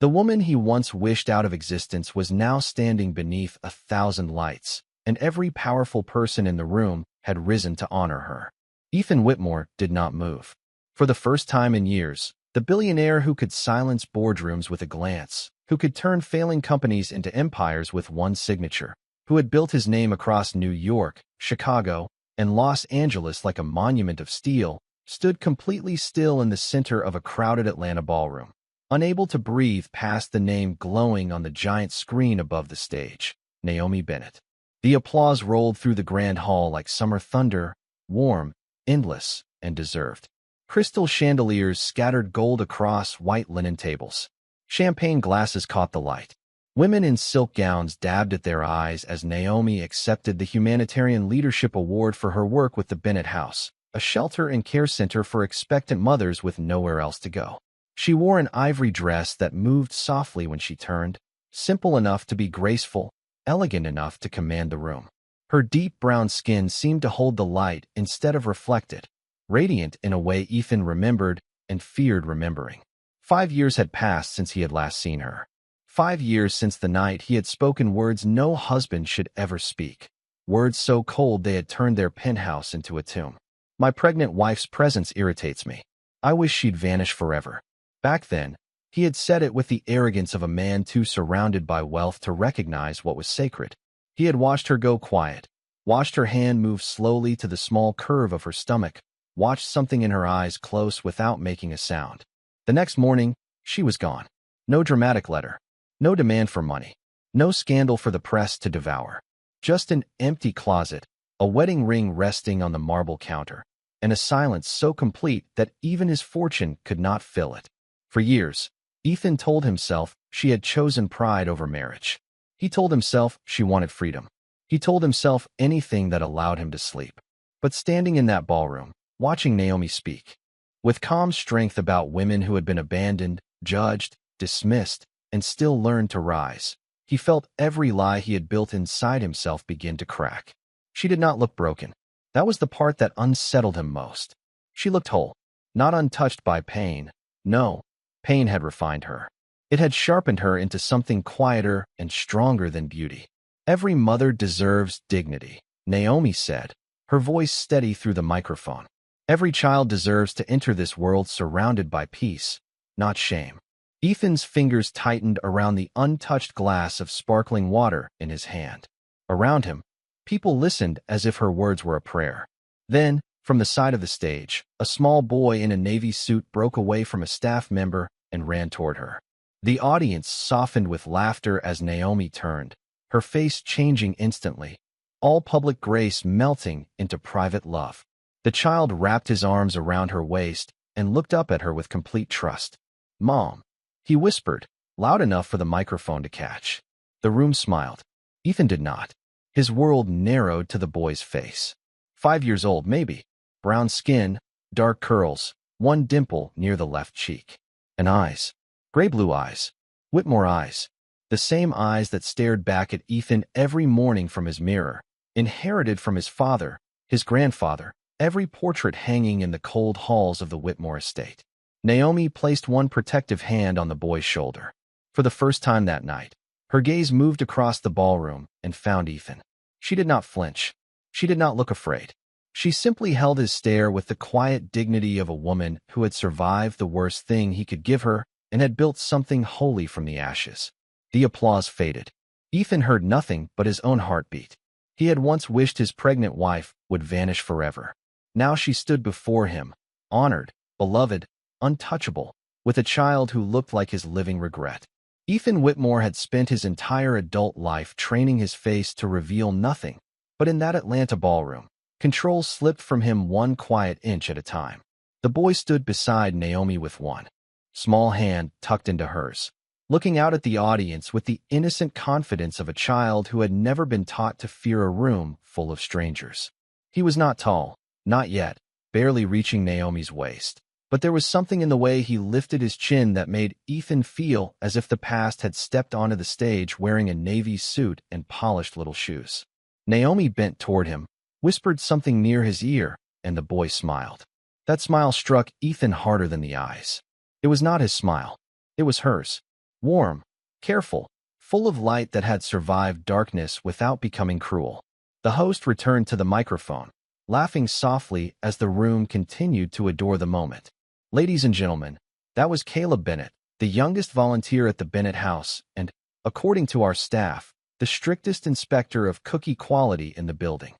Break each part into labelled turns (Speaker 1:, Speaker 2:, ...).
Speaker 1: The woman he once wished out of existence was now standing beneath 1,000 lights, and every powerful person in the room had risen to honor her. Ethan Whitmore did not move. For the first time in years, the billionaire who could silence boardrooms with a glance, who could turn failing companies into empires with one signature, who had built his name across New York, Chicago, and Los Angeles like a monument of steel, stood completely still in the center of a crowded Atlanta ballroom, unable to breathe past the name glowing on the giant screen above the stage, Naomi Bennett. The applause rolled through the grand hall like summer thunder, warm, endless, and deserved. Crystal chandeliers scattered gold across white linen tables. Champagne glasses caught the light. Women in silk gowns dabbed at their eyes as Naomi accepted the Humanitarian Leadership Award for her work with the Bennett House, a shelter and care center for expectant mothers with nowhere else to go. She wore an ivory dress that moved softly when she turned, simple enough to be graceful, elegant enough to command the room. Her deep brown skin seemed to hold the light instead of reflect it, radiant in a way Ethan remembered and feared remembering. 5 years had passed since he had last seen her. 5 years since the night he had spoken words no husband should ever speak, words so cold they had turned their penthouse into a tomb. My pregnant wife's presence irritates me. I wish she'd vanish forever. Back then, he had said it with the arrogance of a man too surrounded by wealth to recognize what was sacred. He had watched her go quiet, watched her hand move slowly to the small curve of her stomach, watched something in her eyes close without making a sound. The next morning, she was gone. No dramatic letter. No demand for money. No scandal for the press to devour. Just an empty closet, a wedding ring resting on the marble counter, and a silence so complete that even his fortune could not fill it. For years, Ethan told himself she had chosen pride over marriage. He told himself she wanted freedom. He told himself anything that allowed him to sleep. But standing in that ballroom, watching Naomi speak, with calm strength about women who had been abandoned, judged, dismissed, and still learned to rise, he felt every lie he had built inside himself begin to crack. She did not look broken. That was the part that unsettled him most. She looked whole, not untouched by pain. No, pain had refined her. It had sharpened her into something quieter and stronger than beauty. Every mother deserves dignity, Naomi said, her voice steady through the microphone. Every child deserves to enter this world surrounded by peace, not shame. Ethan's fingers tightened around the untouched glass of sparkling water in his hand. Around him, people listened as if her words were a prayer. Then, from the side of the stage, a small boy in a navy suit broke away from a staff member and ran toward her. The audience softened with laughter as Naomi turned, her face changing instantly, all public grace melting into private love. The child wrapped his arms around her waist and looked up at her with complete trust. "Mom," he whispered, loud enough for the microphone to catch. The room smiled. Ethan did not. His world narrowed to the boy's face. 5 years old, maybe. Brown skin, dark curls, one dimple near the left cheek. And eyes. Gray-blue eyes. Whitmore eyes. The same eyes that stared back at Ethan every morning from his mirror, inherited from his father, his grandfather, every portrait hanging in the cold halls of the Whitmore estate. Naomi placed one protective hand on the boy's shoulder. For the first time that night, her gaze moved across the ballroom and found Ethan. She did not flinch. She did not look afraid. She simply held his stare with the quiet dignity of a woman who had survived the worst thing he could give her and had built something holy from the ashes. The applause faded. Ethan heard nothing but his own heartbeat. He had once wished his pregnant wife would vanish forever. Now she stood before him, honored, beloved, untouchable, with a child who looked like his living regret. Ethan Whitmore had spent his entire adult life training his face to reveal nothing, but in that Atlanta ballroom, control slipped from him one quiet inch at a time. The boy stood beside Naomi with one small hand tucked into hers, looking out at the audience with the innocent confidence of a child who had never been taught to fear a room full of strangers. He was not tall, not yet, barely reaching Naomi's waist, but there was something in the way he lifted his chin that made Ethan feel as if the past had stepped onto the stage wearing a navy suit and polished little shoes. Naomi bent toward him, whispered something near his ear, and the boy smiled. That smile struck Ethan harder than the eyes. It was not his smile. It was hers. Warm, careful, full of light that had survived darkness without becoming cruel. The host returned to the microphone, laughing softly as the room continued to adore the moment. Ladies and gentlemen, that was Caleb Bennett, the youngest volunteer at the Bennett house and, according to our staff, the strictest inspector of cookie quality in the building.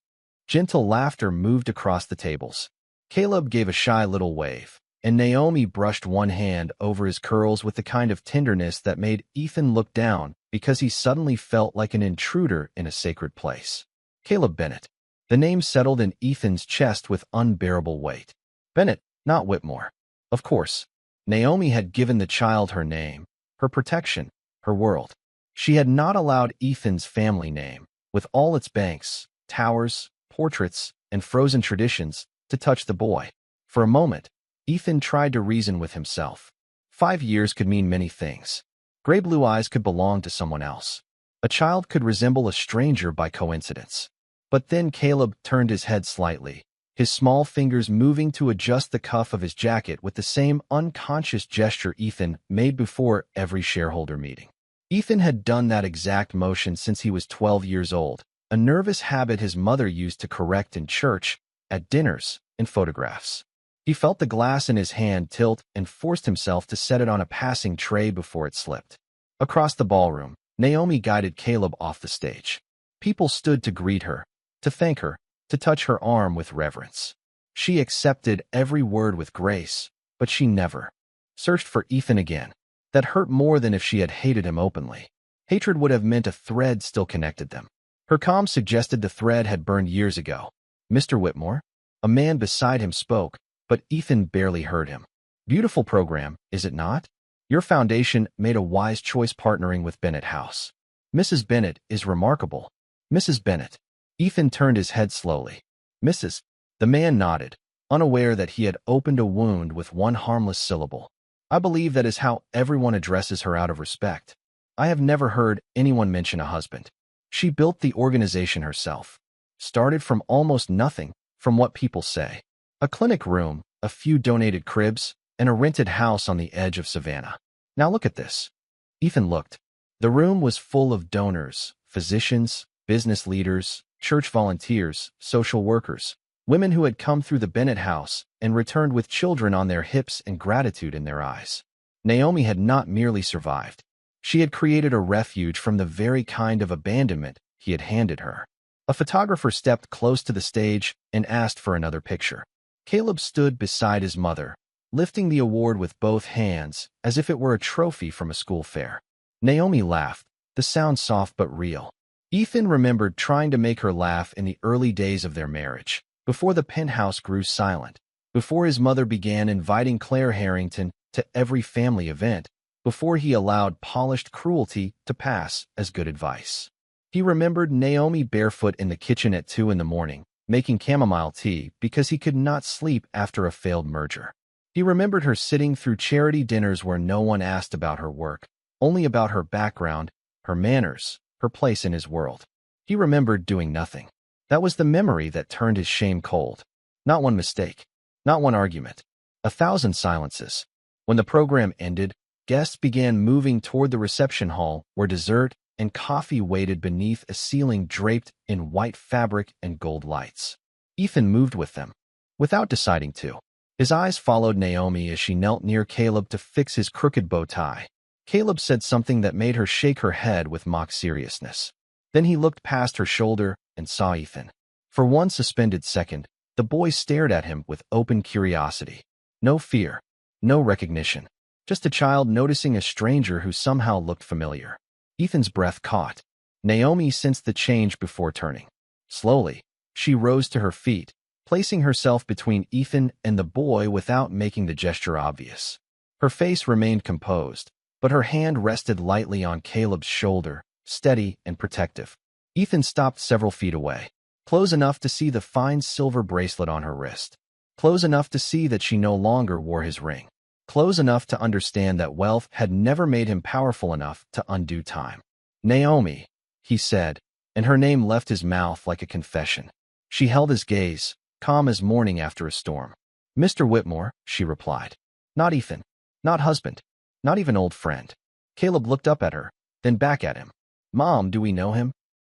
Speaker 1: Gentle laughter moved across the tables. Caleb gave a shy little wave, and Naomi brushed one hand over his curls with the kind of tenderness that made Ethan look down because he suddenly felt like an intruder in a sacred place. Caleb Bennett. The name settled in Ethan's chest with unbearable weight. Bennett, not Whitmore. Of course, Naomi had given the child her name, her protection, her world. She had not allowed Ethan's family name, with all its banks, towers, portraits, and frozen traditions, to touch the boy. For a moment, Ethan tried to reason with himself. 5 years could mean many things. Gray blue eyes could belong to someone else. A child could resemble a stranger by coincidence. But then Caleb turned his head slightly, his small fingers moving to adjust the cuff of his jacket with the same unconscious gesture Ethan made before every shareholder meeting. Ethan had done that exact motion since he was 12 years old, a nervous habit his mother used to correct in church, at dinners, in photographs. He felt the glass in his hand tilt and forced himself to set it on a passing tray before it slipped. Across the ballroom, Naomi guided Caleb off the stage. People stood to greet her, to thank her, to touch her arm with reverence. She accepted every word with grace, but she never searched for Ethan again. That hurt more than if she had hated him openly. Hatred would have meant a thread still connected them. Her calm suggested the thread had burned years ago. Mr. Whitmore? A man beside him spoke, but Ethan barely heard him. Beautiful program, is it not? Your foundation made a wise choice partnering with Bennett House. Mrs. Bennett is remarkable. Mrs. Bennett. Ethan turned his head slowly. Mrs. The man nodded, unaware that he had opened a wound with one harmless syllable. I believe that is how everyone addresses her out of respect. I have never heard anyone mention a husband. She built the organization herself. Started from almost nothing, from what people say. A clinic room, a few donated cribs, and a rented house on the edge of Savannah. Now look at this. Ethan looked. The room was full of donors, physicians, business leaders, church volunteers, social workers, women who had come through the Bennett house and returned with children on their hips and gratitude in their eyes. Naomi had not merely survived. She had created a refuge from the very kind of abandonment he had handed her. A photographer stepped close to the stage and asked for another picture. Caleb stood beside his mother, lifting the award with both hands as if it were a trophy from a school fair. Naomi laughed, the sound soft but real. Ethan remembered trying to make her laugh in the early days of their marriage, before the penthouse grew silent, before his mother began inviting Claire Harrington to every family event, before he allowed polished cruelty to pass as good advice. He remembered Naomi barefoot in the kitchen at 2 a.m, making chamomile tea because he could not sleep after a failed merger. He remembered her sitting through charity dinners where no one asked about her work, only about her background, her manners, her place in his world. He remembered doing nothing. That was the memory that turned his shame cold. Not one mistake. Not one argument. 1,000 silences. When the program ended, guests began moving toward the reception hall where dessert and coffee waited beneath a ceiling draped in white fabric and gold lights. Ethan moved with them, without deciding to. His eyes followed Naomi as she knelt near Caleb to fix his crooked bow tie. Caleb said something that made her shake her head with mock seriousness. Then he looked past her shoulder and saw Ethan. For one suspended second, the boy stared at him with open curiosity. No fear, no recognition. Just a child noticing a stranger who somehow looked familiar. Ethan's breath caught. Naomi sensed the change before turning. Slowly, she rose to her feet, placing herself between Ethan and the boy without making the gesture obvious. Her face remained composed, but her hand rested lightly on Caleb's shoulder, steady and protective. Ethan stopped several feet away, close enough to see the fine silver bracelet on her wrist, close enough to see that she no longer wore his ring, close enough to understand that wealth had never made him powerful enough to undo time. Naomi, he said, and her name left his mouth like a confession. She held his gaze, calm as morning after a storm. Mr. Whitmore, she replied. Not Ethan, not husband, not even old friend. Caleb looked up at her, then back at him. Mom, do we know him?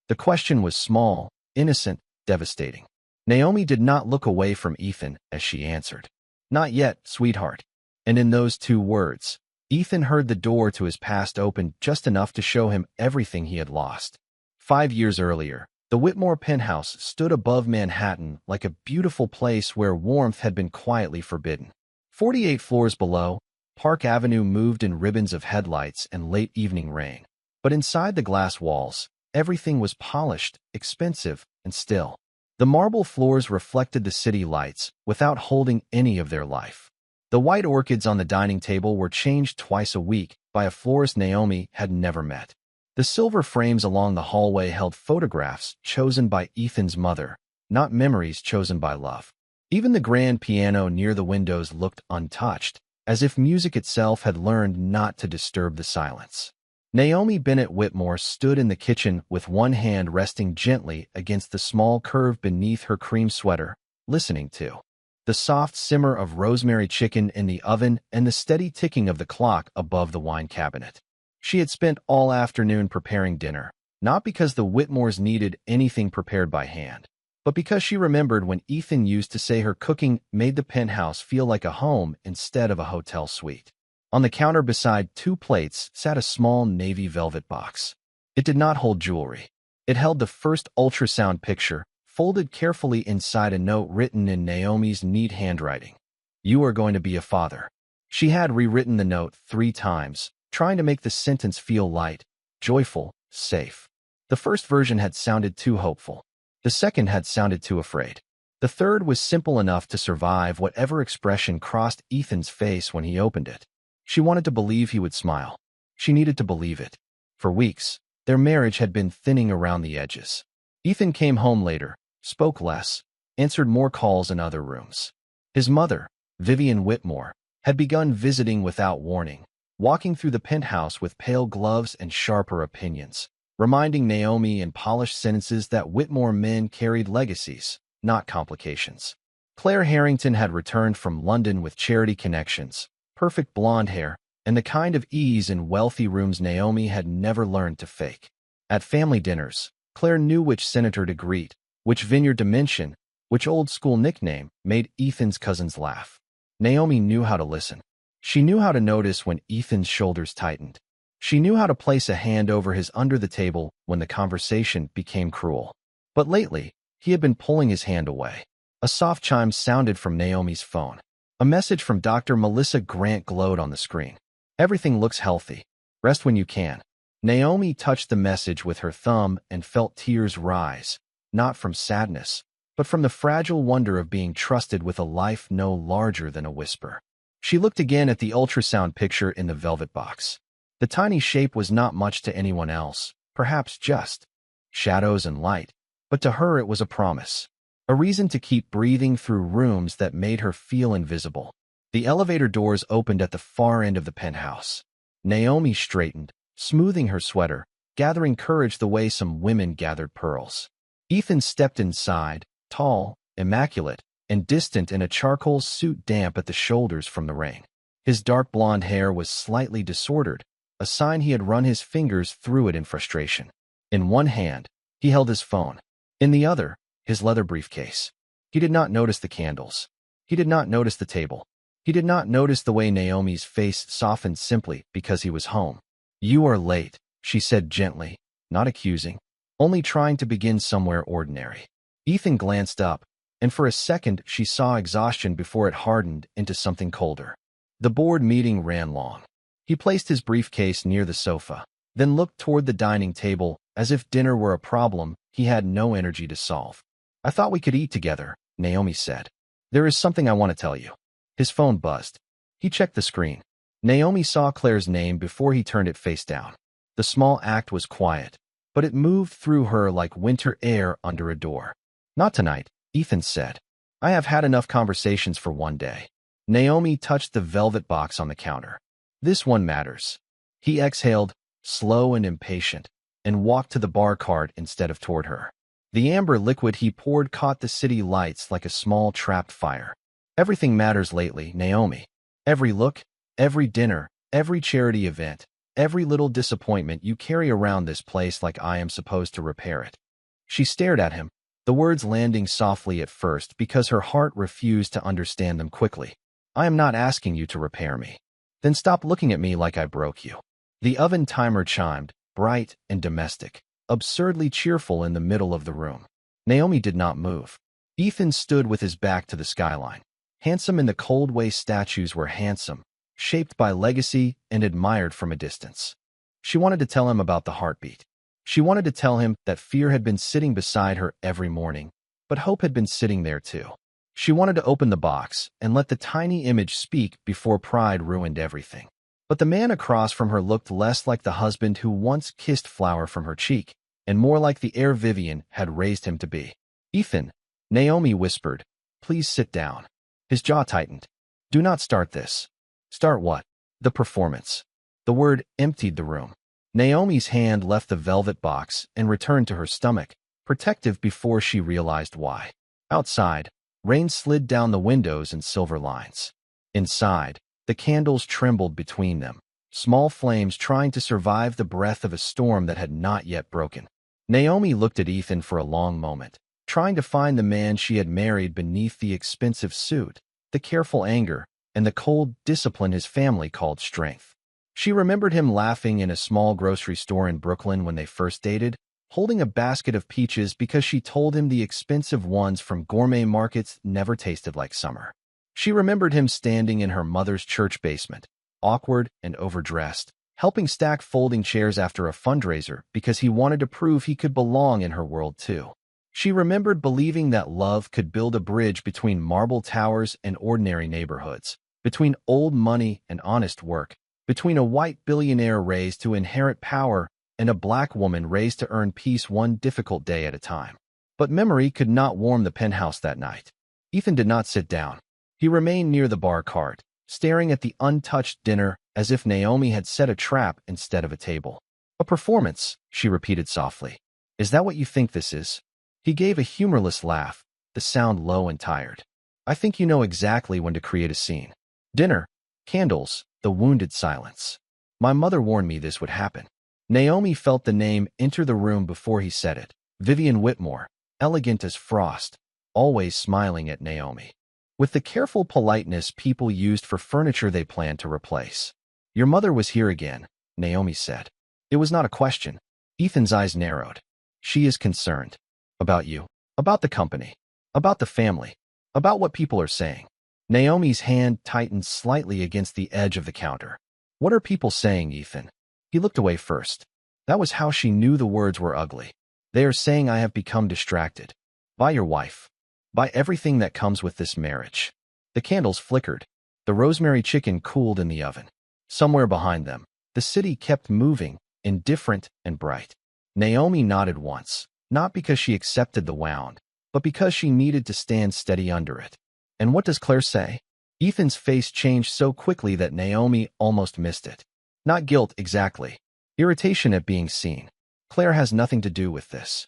Speaker 1: The question was small, innocent, devastating. Naomi did not look away from Ethan as she answered. Not yet, sweetheart. And in those 2 words, Ethan heard the door to his past open just enough to show him everything he had lost. 5 years earlier, the Whitmore penthouse stood above Manhattan like a beautiful place where warmth had been quietly forbidden. 48 floors below, Park Avenue moved in ribbons of headlights and late evening rain. But inside the glass walls, everything was polished, expensive, and still. The marble floors reflected the city lights without holding any of their life. The white orchids on the dining table were changed twice a week by a florist Naomi had never met. The silver frames along the hallway held photographs chosen by Ethan's mother, not memories chosen by love. Even the grand piano near the windows looked untouched, as if music itself had learned not to disturb the silence. Naomi Bennett Whitmore stood in the kitchen with one hand resting gently against the small curve beneath her cream sweater, listening to the soft simmer of rosemary chicken in the oven and the steady ticking of the clock above the wine cabinet. She had spent all afternoon preparing dinner, not because the Whitmores needed anything prepared by hand, but because she remembered when Ethan used to say her cooking made the penthouse feel like a home instead of a hotel suite. On the counter beside 2 plates sat a small navy velvet box. It did not hold jewelry. It held the first ultrasound picture, folded carefully inside a note written in Naomi's neat handwriting. You are going to be a father. She had rewritten the note 3 times, trying to make the sentence feel light, joyful, safe. The first version had sounded too hopeful. The second had sounded too afraid. The third was simple enough to survive whatever expression crossed Ethan's face when he opened it. She wanted to believe he would smile. She needed to believe it. For weeks, their marriage had been thinning around the edges. Ethan came home later, spoke less, answered more calls in other rooms. His mother, Vivian Whitmore, had begun visiting without warning, walking through the penthouse with pale gloves and sharper opinions, reminding Naomi in polished sentences that Whitmore men carried legacies, not complications. Claire Harrington had returned from London with charity connections, perfect blonde hair, and the kind of ease in wealthy rooms Naomi had never learned to fake. At family dinners, Claire knew which senator to greet, which vineyard to mention, which old-school nickname made Ethan's cousins laugh. Naomi knew how to listen. She knew how to notice when Ethan's shoulders tightened. She knew how to place a hand over his under the table when the conversation became cruel. But lately, he had been pulling his hand away. A soft chime sounded from Naomi's phone. A message from Dr. Melissa Grant glowed on the screen. Everything looks healthy. Rest when you can. Naomi touched the message with her thumb and felt tears rise, not from sadness, but from the fragile wonder of being trusted with a life no larger than a whisper. She looked again at the ultrasound picture in the velvet box. The tiny shape was not much to anyone else, perhaps just shadows and light, but to her it was a promise. A reason to keep breathing through rooms that made her feel invisible. The elevator doors opened at the far end of the penthouse. Naomi straightened, smoothing her sweater, gathering courage the way some women gathered pearls. Ethan stepped inside, tall, immaculate, and distant in a charcoal suit damp at the shoulders from the rain. His dark blonde hair was slightly disordered, a sign he had run his fingers through it in frustration. In one hand, he held his phone. In the other, his leather briefcase. He did not notice the candles. He did not notice the table. He did not notice the way Naomi's face softened simply because he was home. You are late, she said gently, not accusing, only trying to begin somewhere ordinary. Ethan glanced up, and for a second she saw exhaustion before it hardened into something colder. The board meeting ran long. He placed his briefcase near the sofa, then looked toward the dining table as if dinner were a problem he had no energy to solve. I thought we could eat together, Naomi said. There is something I want to tell you. His phone buzzed. He checked the screen. Naomi saw Claire's name before he turned it face down. The small act was quiet, but it moved through her like winter air under a door. Not tonight, Ethan said. I have had enough conversations for one day. Naomi touched the velvet box on the counter. This one matters. He exhaled, slow and impatient, and walked to the bar cart instead of toward her. The amber liquid he poured caught the city lights like a small trapped fire. Everything matters lately, Naomi. Every look, every dinner, every charity event, every little disappointment you carry around this place like I am supposed to repair it." She stared at him, the words landing softly at first because her heart refused to understand them quickly. "I am not asking you to repair me." "Then stop looking at me like I broke you." The oven timer chimed, bright and domestic, absurdly cheerful in the middle of the room. Naomi did not move. Ethan stood with his back to the skyline. Handsome in the cold way statues were handsome, shaped by legacy and admired from a distance. She wanted to tell him about the heartbeat. She wanted to tell him that fear had been sitting beside her every morning, but hope had been sitting there too. She wanted to open the box and let the tiny image speak before pride ruined everything. But the man across from her looked less like the husband who once kissed flower from her cheek, and more like the heir Vivian had raised him to be. "Ethan," Naomi whispered, "please sit down." His jaw tightened. "Do not start this." "Start what?" "The performance." The word emptied the room. Naomi's hand left the velvet box and returned to her stomach, protective before she realized why. Outside, rain slid down the windows in silver lines. Inside, the candles trembled between them, small flames trying to survive the breath of a storm that had not yet broken. Naomi looked at Ethan for a long moment, trying to find the man she had married beneath the expensive suit, the careful anger, and the cold discipline his family called strength. She remembered him laughing in a small grocery store in Brooklyn when they first dated, holding a basket of peaches because she told him the expensive ones from gourmet markets never tasted like summer. She remembered him standing in her mother's church basement, awkward and overdressed, helping stack folding chairs after a fundraiser because he wanted to prove he could belong in her world too. She remembered believing that love could build a bridge between marble towers and ordinary neighborhoods, between old money and honest work, between a white billionaire raised to inherit power and a black woman raised to earn peace one difficult day at a time. But memory could not warm the penthouse that night. Ethan did not sit down. He remained near the bar cart, staring at the untouched dinner as if Naomi had set a trap instead of a table. "A performance," she repeated softly. "Is that what you think this is?" He gave a humorless laugh, the sound low and tired. "I think you know exactly when to create a scene. Dinner, candles, the wounded silence. My mother warned me this would happen." Naomi felt the name enter the room before he said it. Vivian Whitmore, elegant as frost, always smiling at Naomi, with the careful politeness people used for furniture they planned to replace. "Your mother was here again," Naomi said. It was not a question. Ethan's eyes narrowed. "She is concerned. About you. About the company. About the family. About what people are saying." Naomi's hand tightened slightly against the edge of the counter. "What are people saying, Ethan?" He looked away first. That was how she knew the words were ugly. "They are saying I have become distracted. By your wife. By everything that comes with this marriage." The candles flickered. The rosemary chicken cooled in the oven. Somewhere behind them, the city kept moving, indifferent and bright. Naomi nodded once, not because she accepted the wound, but because she needed to stand steady under it. "And what does Claire say?" Ethan's face changed so quickly that Naomi almost missed it. "Not guilt exactly. Irritation at being seen. Claire has nothing to do with this."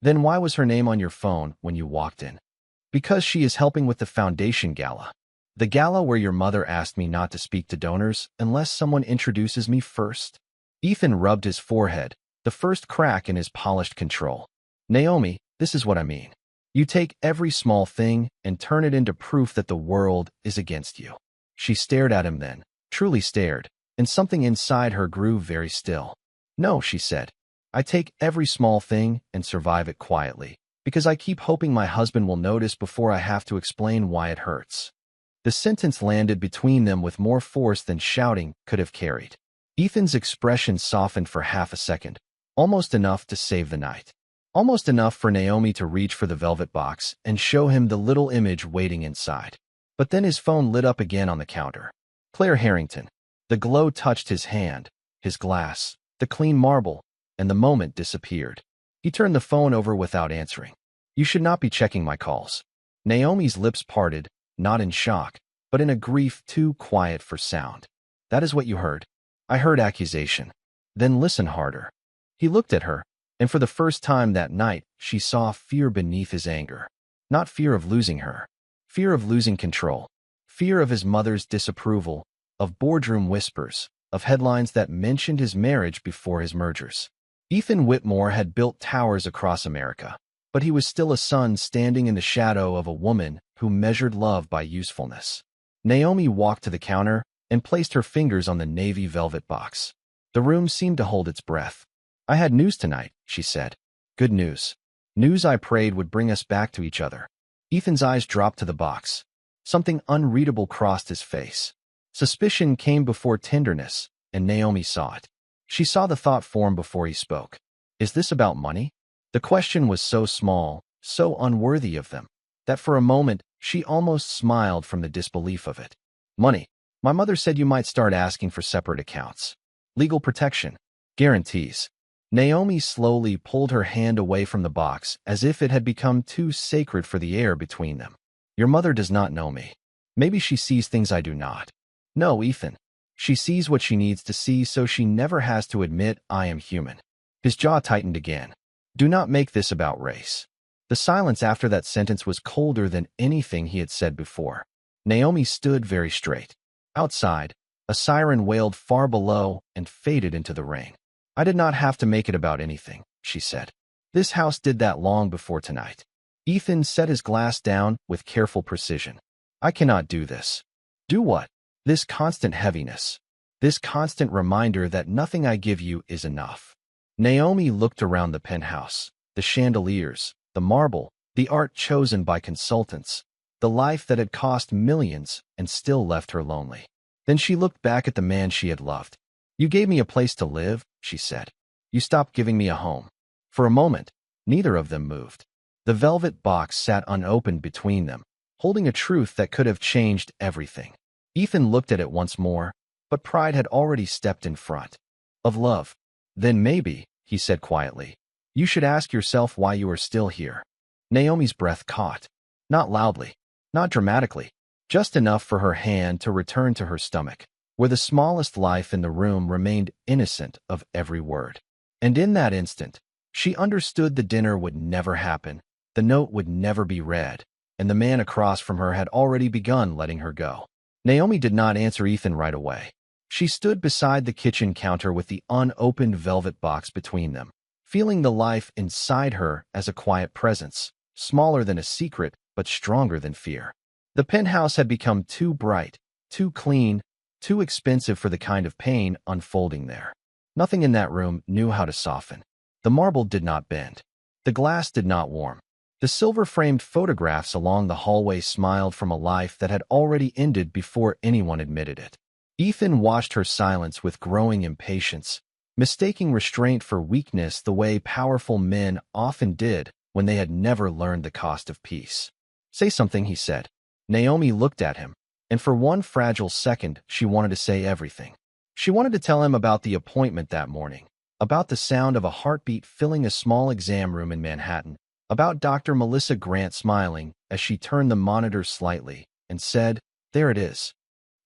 Speaker 1: "Then why was her name on your phone when you walked in?" "Because she is helping with the foundation gala. The gala where your mother asked me not to speak to donors unless someone introduces me first." Ethan rubbed his forehead, the first crack in his polished control. "Naomi, this is what I mean. You take every small thing and turn it into proof that the world is against you." She stared at him then, truly stared, and something inside her grew very still. "No," she said. "I take every small thing and survive it quietly, because I keep hoping my husband will notice before I have to explain why it hurts." The sentence landed between them with more force than shouting could have carried. Ethan's expression softened for half a second, almost enough to save the night. Almost enough for Naomi to reach for the velvet box and show him the little image waiting inside. But then his phone lit up again on the counter. Claire Harrington. The glow touched his hand, his glass, the clean marble, and the moment disappeared. He turned the phone over without answering. "You should not be checking my calls." Naomi's lips parted, not in shock, but in a grief too quiet for sound. "That is what you heard." "I heard accusation." "Then listen harder." He looked at her, and for the first time that night, she saw fear beneath his anger. Not fear of losing her. Fear of losing control. Fear of his mother's disapproval, of boardroom whispers, of headlines that mentioned his marriage before his mergers. Ethan Whitmore had built towers across America, but he was still a son standing in the shadow of a woman who measured love by usefulness. Naomi walked to the counter and placed her fingers on the navy velvet box. The room seemed to hold its breath. "I had news tonight," she said. "Good news. News I prayed would bring us back to each other." Ethan's eyes dropped to the box. Something unreadable crossed his face. Suspicion came before tenderness, and Naomi saw it. She saw the thought form before he spoke. "Is this about money?" The question was so small, so unworthy of them, that for a moment she almost smiled from the disbelief of it. "Money. My mother said you might start asking for separate accounts. Legal protection. Guarantees." Naomi slowly pulled her hand away from the box as if it had become too sacred for the air between them. "Your mother does not know me. Maybe she sees things I do not." "No, Ethan. She sees what she needs to see, so she never has to admit I am human." His jaw tightened again. "Do not make this about race." The silence after that sentence was colder than anything he had said before. Naomi stood very straight. Outside, a siren wailed far below and faded into the rain. "I did not have to make it about anything," she said. "This house did that long before tonight." Ethan set his glass down with careful precision. "I cannot do this." "Do what?" "This constant heaviness. This constant reminder that nothing I give you is enough." Naomi looked around the penthouse, the chandeliers, the marble, the art chosen by consultants, the life that had cost millions and still left her lonely. Then she looked back at the man she had loved. "You gave me a place to live," she said. "You stopped giving me a home." For a moment, neither of them moved. The velvet box sat unopened between them, holding a truth that could have changed everything. Ethan looked at it once more, but pride had already stepped in front. "Of love. Then maybe," he said quietly, "you should ask yourself why you are still here." Naomi's breath caught. Not loudly, not dramatically, just enough for her hand to return to her stomach, where the smallest life in the room remained innocent of every word. And in that instant, she understood the dinner would never happen, the note would never be read, and the man across from her had already begun letting her go. Naomi did not answer Ethan right away. She stood beside the kitchen counter with the unopened velvet box between them, feeling the life inside her as a quiet presence, smaller than a secret but stronger than fear. The penthouse had become too bright, too clean, too expensive for the kind of pain unfolding there. Nothing in that room knew how to soften. The marble did not bend. The glass did not warm. The silver-framed photographs along the hallway smiled from a life that had already ended before anyone admitted it. Ethan watched her silence with growing impatience, mistaking restraint for weakness the way powerful men often did when they had never learned the cost of peace. "Say something," he said. Naomi looked at him, and for one fragile second she wanted to say everything. She wanted to tell him about the appointment that morning, about the sound of a heartbeat filling a small exam room in Manhattan, about Dr. Melissa Grant smiling as she turned the monitor slightly and said, "There it is."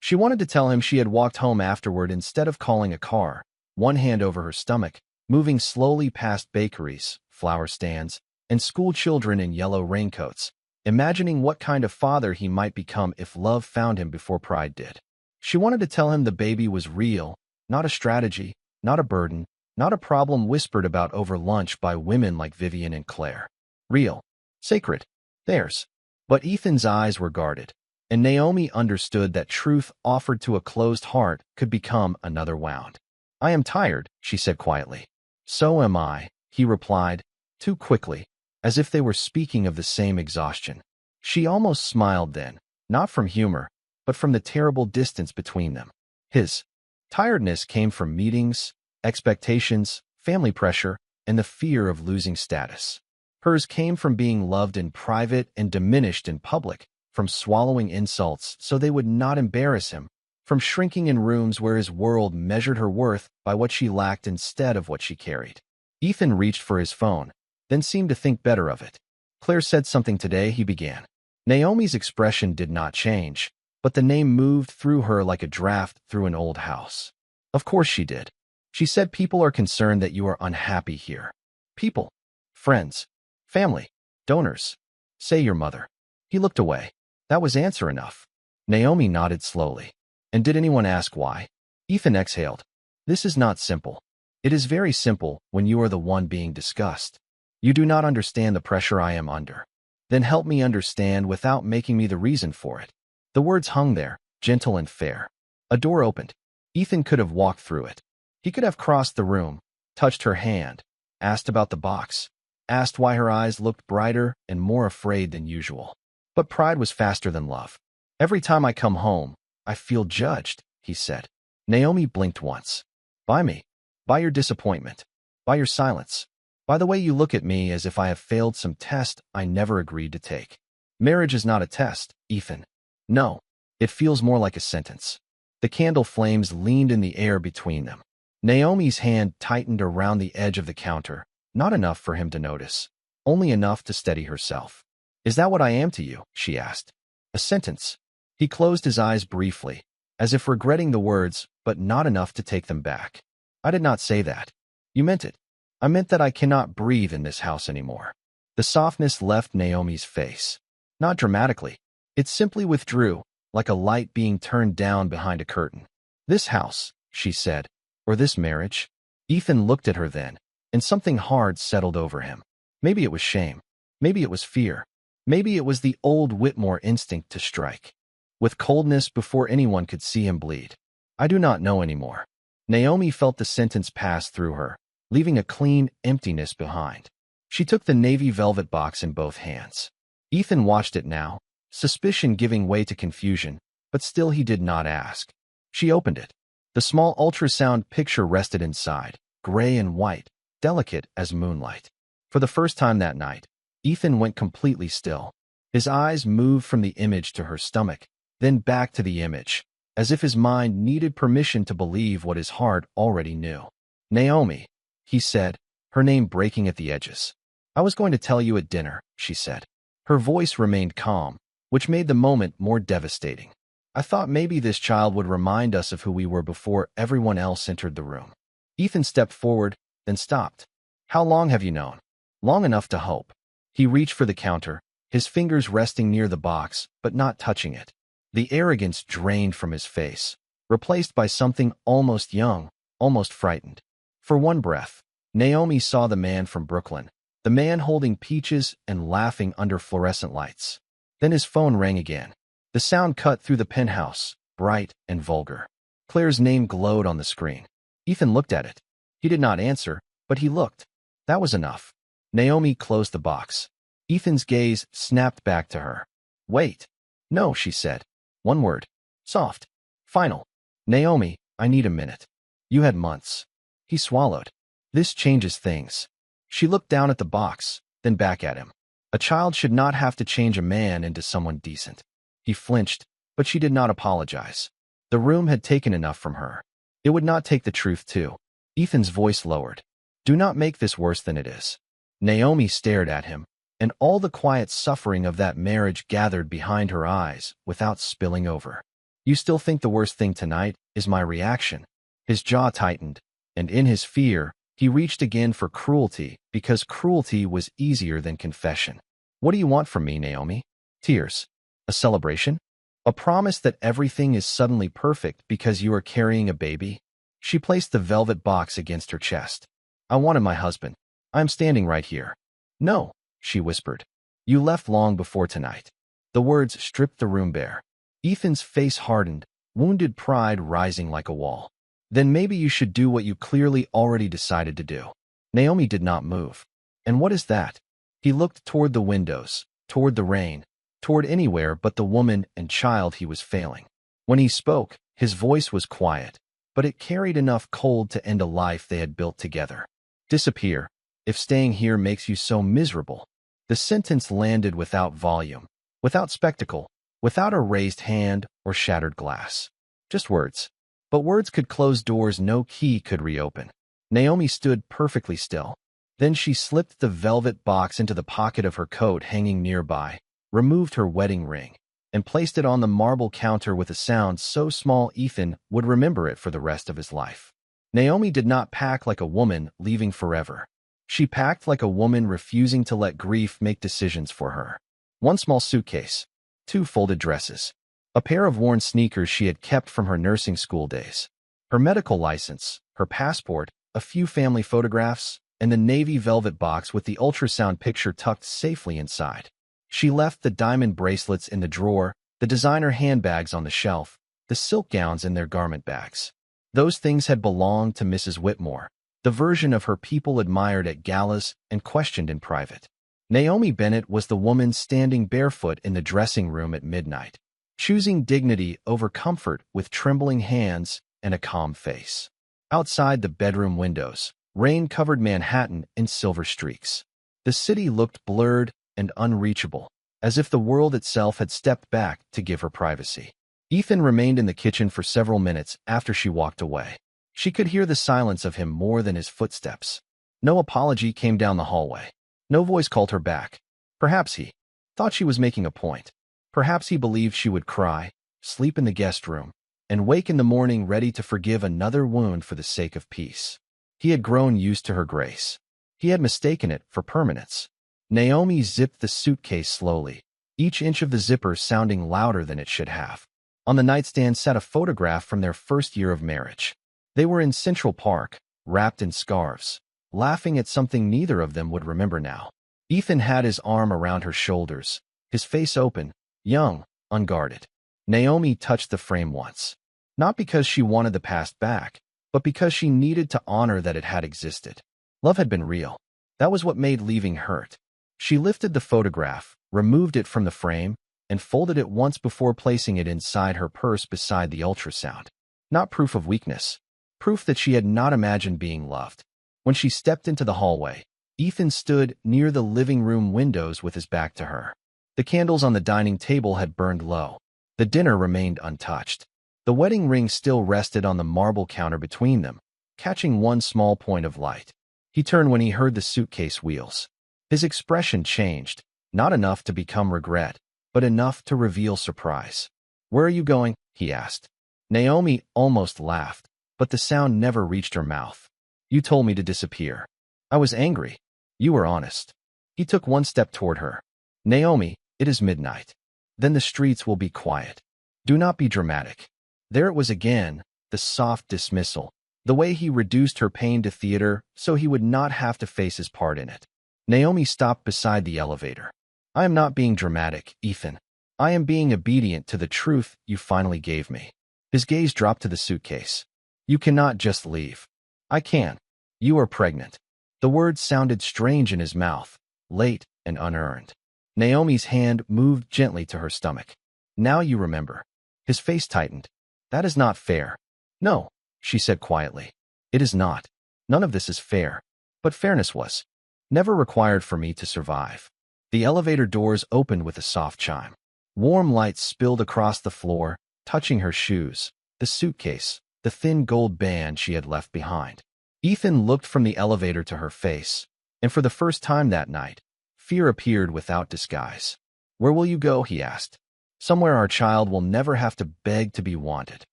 Speaker 1: She wanted to tell him she had walked home afterward instead of calling a car, one hand over her stomach, moving slowly past bakeries, flower stands, and school children in yellow raincoats, imagining what kind of father he might become if love found him before pride did. She wanted to tell him the baby was real, not a strategy, not a burden, not a problem whispered about over lunch by women like Vivian and Claire. Real. Sacred. Theirs. But Ethan's eyes were guarded, and Naomi understood that truth offered to a closed heart could become another wound. "I am tired," she said quietly. "So am I," he replied, too quickly, as if they were speaking of the same exhaustion. She almost smiled then, not from humor, but from the terrible distance between them. His tiredness came from meetings, expectations, family pressure, and the fear of losing status. Hers came from being loved in private and diminished in public, from swallowing insults so they would not embarrass him, from shrinking in rooms where his world measured her worth by what she lacked instead of what she carried. Ethan reached for his phone, then seemed to think better of it. "Claire said something today," he began. Naomi's expression did not change, but the name moved through her like a draft through an old house. "Of course she did. She said people are concerned that you are unhappy here. People. Friends. Family. Donors. Say your mother." He looked away. That was answer enough. Naomi nodded slowly. "And did anyone ask why?" Ethan exhaled. This is not simple. It is very simple when you are the one being discussed. You do not understand the pressure I am under. Then help me understand without making me the reason for it. The words hung there, gentle and fair. A door opened. Ethan could have walked through it. He could have crossed the room, touched her hand, asked about the box, asked why her eyes looked brighter and more afraid than usual. But pride was faster than love. Every time I come home, I feel judged, he said. Naomi blinked once. By me. By your disappointment. By your silence. By the way you look at me as if I have failed some test I never agreed to take. Marriage is not a test, Ethan. No, it feels more like a sentence. The candle flames leaned in the air between them. Naomi's hand tightened around the edge of the counter, not enough for him to notice, only enough to steady herself. Is that what I am to you? She asked. A sentence. He closed his eyes briefly, as if regretting the words, but not enough to take them back. I did not say that. You meant it. I meant that I cannot breathe in this house anymore. The softness left Naomi's face. Not dramatically. It simply withdrew, like a light being turned down behind a curtain. This house, she said, or this marriage? Ethan looked at her then, and something hard settled over him. Maybe it was shame. Maybe it was fear. Maybe it was the old Whitmore instinct to strike. With coldness before anyone could see him bleed. I do not know anymore. Naomi felt the sentence pass through her, leaving a clean emptiness behind. She took the navy velvet box in both hands. Ethan watched it now, suspicion giving way to confusion, but still he did not ask. She opened it. The small ultrasound picture rested inside, gray and white, delicate as moonlight. For the first time that night, Ethan went completely still. His eyes moved from the image to her stomach, then back to the image, as if his mind needed permission to believe what his heart already knew. Naomi, he said, her name breaking at the edges. I was going to tell you at dinner, she said. Her voice remained calm, which made the moment more devastating. I thought maybe this child would remind us of who we were before everyone else entered the room. Ethan stepped forward, then stopped. How long have you known? Long enough to hope. He reached for the counter, his fingers resting near the box, but not touching it. The arrogance drained from his face, replaced by something almost young, almost frightened. For one breath, Naomi saw the man from Brooklyn, the man holding peaches and laughing under fluorescent lights. Then his phone rang again. The sound cut through the penthouse, bright and vulgar. Claire's name glowed on the screen. Ethan looked at it. He did not answer, but he looked. That was enough. Naomi closed the box. Ethan's gaze snapped back to her. Wait. No, she said. One word. Soft. Final. Naomi, I need a minute. You had months. He swallowed. This changes things. She looked down at the box, then back at him. A child should not have to change a man into someone decent. He flinched, but she did not apologize. The room had taken enough from her. It would not take the truth too. Ethan's voice lowered. Do not make this worse than it is. Naomi stared at him, and all the quiet suffering of that marriage gathered behind her eyes without spilling over. You still think the worst thing tonight is my reaction? His jaw tightened, and in his fear, he reached again for cruelty because cruelty was easier than confession. What do you want from me, Naomi? Tears. A celebration? A promise that everything is suddenly perfect because you are carrying a baby? She placed the velvet box against her chest. I wanted my husband. I am standing right here. No, she whispered. You left long before tonight. The words stripped the room bare. Ethan's face hardened, wounded pride rising like a wall. Then maybe you should do what you clearly already decided to do. Naomi did not move. And what is that? He looked toward the windows, toward the rain, toward anywhere but the woman and child he was failing. When he spoke, his voice was quiet, but it carried enough cold to end a life they had built together. Disappear, if staying here makes you so miserable. The sentence landed without volume, without spectacle, without a raised hand or shattered glass. Just words. But words could close doors no key could reopen. Naomi stood perfectly still. Then she slipped the velvet box into the pocket of her coat hanging nearby, removed her wedding ring, and placed it on the marble counter with a sound so small Ethan would remember it for the rest of his life. Naomi did not pack like a woman leaving forever. She packed like a woman refusing to let grief make decisions for her. One small suitcase, 2 folded dresses, a pair of worn sneakers she had kept from her nursing school days, Her medical license, her passport, a few family photographs, and the navy velvet box with the ultrasound picture tucked safely inside. She left the diamond bracelets in the drawer, the designer handbags on the shelf, the silk gowns in their garment bags. Those things had belonged to Mrs. Whitmore, the version of her people admired at galas and questioned in private. Naomi Bennett was the woman standing barefoot in the dressing room at midnight, choosing dignity over comfort with trembling hands and a calm face. Outside the bedroom windows, rain covered Manhattan in silver streaks. The city looked blurred and unreachable, as if the world itself had stepped back to give her privacy. Ethan remained in the kitchen for several minutes after she walked away. She could hear the silence of him more than his footsteps. No apology came down the hallway. No voice called her back. Perhaps he thought she was making a point. Perhaps he believed she would cry, sleep in the guest room, and wake in the morning ready to forgive another wound for the sake of peace. He had grown used to her grace. He had mistaken it for permanence. Naomi zipped the suitcase slowly, each inch of the zipper sounding louder than it should have. On the nightstand sat a photograph from their first year of marriage. They were in Central Park, wrapped in scarves, laughing at something neither of them would remember now. Ethan had his arm around her shoulders, his face open, young, unguarded. Naomi touched the frame once, not because she wanted the past back, but because she needed to honor that it had existed. Love had been real. That was what made leaving hurt. She lifted the photograph, removed it from the frame, and folded it once before placing it inside her purse beside the ultrasound. Not proof of weakness. Proof that she had not imagined being loved. When she stepped into the hallway, Ethan stood near the living room windows with his back to her. The candles on the dining table had burned low. The dinner remained untouched. The wedding ring still rested on the marble counter between them, catching one small point of light. He turned when he heard the suitcase wheels. His expression changed, not enough to become regret, but enough to reveal surprise. "Where are you going?" he asked. Naomi almost laughed, but the sound never reached her mouth. "You told me to disappear. I was angry. You were honest." He took one step toward her. "Naomi, it is midnight. Then the streets will be quiet. Do not be dramatic." There it was again, the soft dismissal, the way he reduced her pain to theater so he would not have to face his part in it. Naomi stopped beside the elevator. "I am not being dramatic, Ethan. I am being obedient to the truth you finally gave me." His gaze dropped to the suitcase. "You cannot just leave." "I can. You are pregnant." The words sounded strange in his mouth, late and unearned. Naomi's hand moved gently to her stomach. "Now you remember." His face tightened. "That is not fair." "No," she said quietly. "It is not. None of this is fair. But fairness was never required for me to survive." The elevator doors opened with a soft chime. Warm light spilled across the floor, touching her shoes, the suitcase, the thin gold band she had left behind. Ethan looked from the elevator to her face, and for the first time that night, fear appeared without disguise. "Where will you go?" he asked. "Somewhere our child will never have to beg to be wanted."